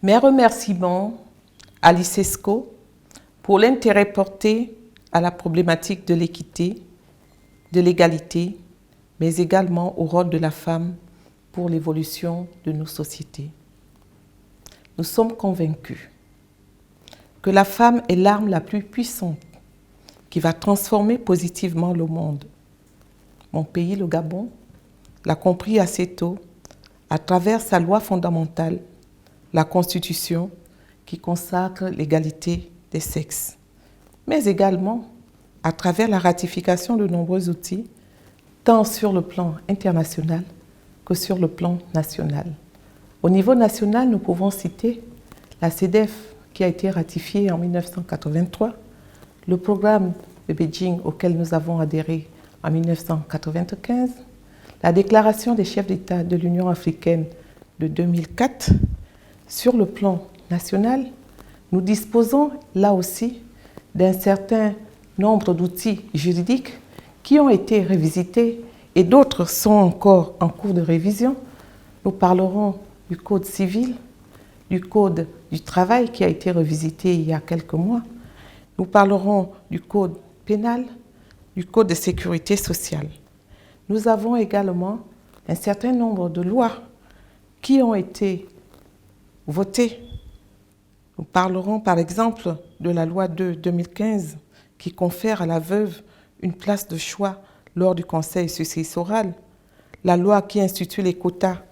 Mes remerciements à l'ICESCO pour l'intérêt porté à la problématique de l'équité, de l'égalité, mais également au rôle de la femme pour l'évolution de nos sociétés. Nous sommes convaincus que la femme est l'arme la plus puissante qui va transformer positivement le monde. Mon pays, le Gabon, l'a compris assez tôt à travers sa loi fondamentale, la Constitution, qui consacre l'égalité des sexes, mais également à travers la ratification de nombreux outils, tant sur le plan international que sur le plan national. Au niveau national, nous pouvons citer la CEDEF qui a été ratifiée en 1983, le programme de Beijing auquel nous avons adhéré en 1995, la déclaration des chefs d'État de l'Union africaine de 2004. Sur le plan national, nous disposons là aussi d'un certain nombre d'outils juridiques qui ont été révisités et d'autres sont encore en cours de révision. Nous parlerons du Code civil, du Code du travail qui a été revisité il y a quelques mois. Nous parlerons du Code pénal, du Code de sécurité sociale. Nous avons également un certain nombre de lois qui ont été votées. Nous parlerons par exemple de la loi de 2015 qui confère à la veuve une place de choix lors du conseil successoral, la loi qui institue les quotas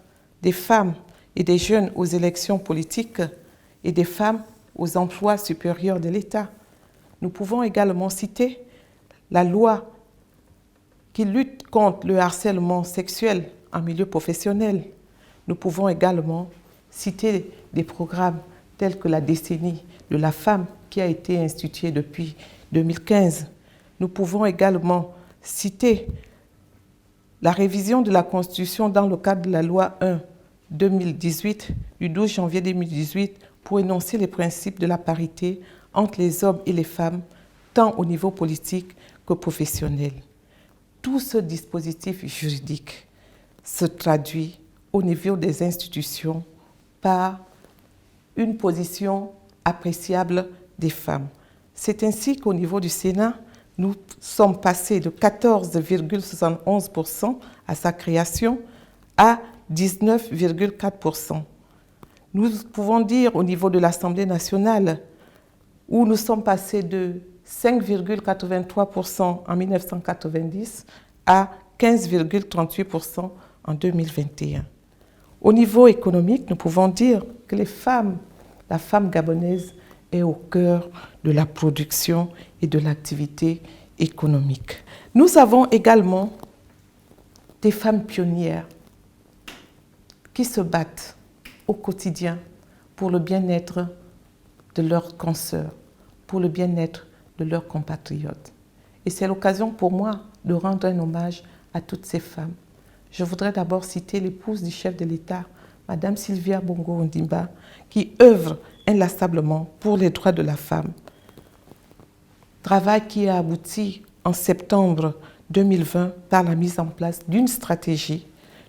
des femmes et des jeunes aux élections politiques et des femmes aux emplois supérieurs de l'État. Nous pouvons également citer la loi qui lutte contre le harcèlement sexuel en milieu professionnel. Nous pouvons également citer des programmes tels que la décennie de la femme qui a été instituée depuis 2015. Nous pouvons également citer la révision de la Constitution dans le cadre de la loi 1/2018 du 12 janvier 2018 pour énoncer les principes de la parité entre les hommes et les femmes, tant au niveau politique que professionnel. Tout ce dispositif juridique se traduit au niveau des institutions par une position appréciable des femmes. C'est ainsi qu'au niveau du Sénat, nous sommes passés de 14,71% à sa création à 19,4%. Nous pouvons dire au niveau de l'Assemblée nationale, où nous sommes passés de 5,83% en 1990 à 15,38% en 2021. Au niveau économique, nous pouvons dire que la femme gabonaise est au cœur de la production et de l'activité économique. Nous avons également des femmes pionnières qui se battent au quotidien pour le bien-être de leurs consoeurs, pour le bien-être de leurs compatriotes. Et c'est l'occasion pour moi de rendre un hommage à toutes ces femmes. Je voudrais d'abord citer l'épouse du chef de l'État, Madame Sylvia Bongo Ondimba, qui œuvre inlassablement pour les droits de la femme. Travail qui a abouti en septembre 2020 par la mise en place d'une stratégie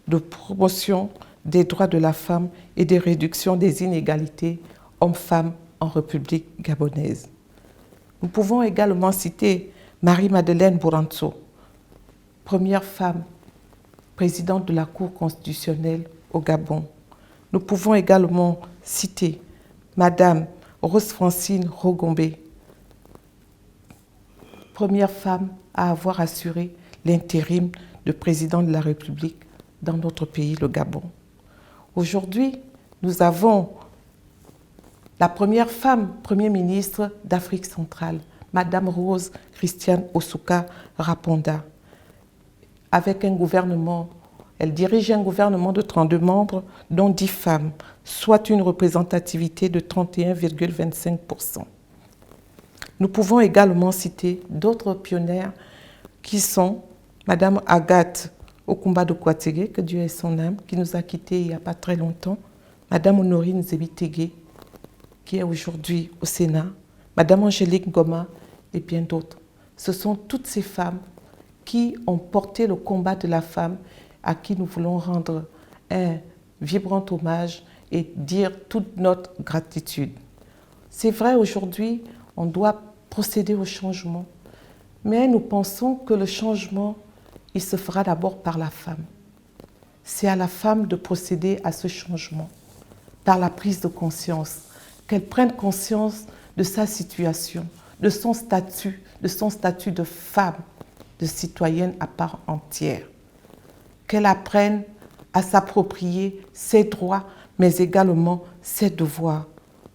de promotion des droits de la femme et de réduction des inégalités hommes-femmes en République gabonaise. Nous pouvons également citer Marie-Madeleine Bouranso, première femme présidente de la Cour constitutionnelle au Gabon. Nous pouvons également citer Madame Rose-Francine Rogombe, première femme à avoir assuré l'intérim de président de la République dans notre pays, le Gabon. Aujourd'hui, nous avons la première femme Premier ministre d'Afrique centrale, Madame Rose Christiane Osuka Raponda, avec un gouvernement. Elle dirige un gouvernement de 32 membres, dont 10 femmes, soit une représentativité de 31,25%. Nous pouvons également citer d'autres pionnières qui sont Madame Agathe Okumba-Dokwategé, que Dieu ait son âme, qui nous a quittés il n'y a pas très longtemps, Madame Honorine Zebitege, qui est aujourd'hui au Sénat, Madame Angélique Ngoma et bien d'autres. Ce sont toutes ces femmes qui ont porté le combat de la femme à qui nous voulons rendre un vibrant hommage et dire toute notre gratitude. C'est vrai, aujourd'hui, on doit procéder au changement, mais nous pensons que le changement, il se fera d'abord par la femme. C'est à la femme de procéder à ce changement, par la prise de conscience, qu'elle prenne conscience de sa situation, de son statut de femme, de citoyenne à part entière. Qu'elle apprenne à s'approprier ses droits, mais également ses devoirs,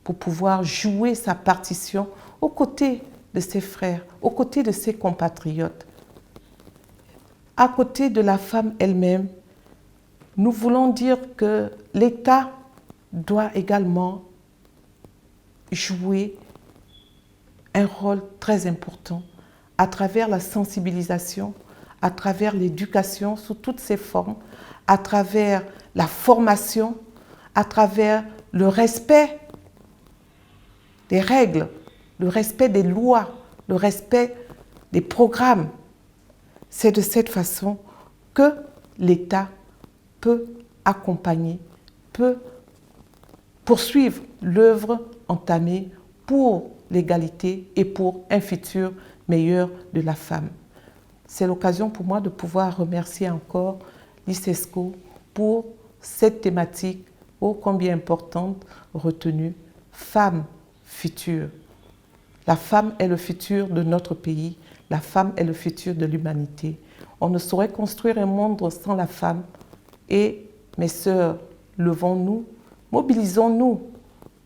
pour pouvoir jouer sa partition aux côtés de ses frères, aux côtés de ses compatriotes. À côté de la femme elle-même, nous voulons dire que l'État doit également jouer un rôle très important à travers la sensibilisation, à travers l'éducation sous toutes ses formes, à travers la formation, à travers le respect des règles, le respect des lois, le respect des programmes. C'est de cette façon que l'État peut accompagner, peut poursuivre l'œuvre entamée pour l'égalité et pour un futur meilleur de la femme. C'est l'occasion pour moi de pouvoir remercier encore l'ICESCO pour cette thématique ô combien importante retenue, femme future. La femme est le futur de notre pays, la femme est le futur de l'humanité. On ne saurait construire un monde sans la femme. Et mes sœurs, levons-nous, mobilisons-nous,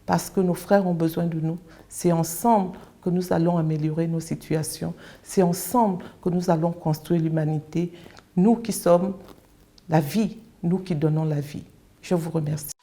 parce que nos frères ont besoin de nous. C'est ensemble que nous allons améliorer nos situations. C'est ensemble que nous allons construire l'humanité. Nous qui sommes la vie, nous qui donnons la vie. Je vous remercie.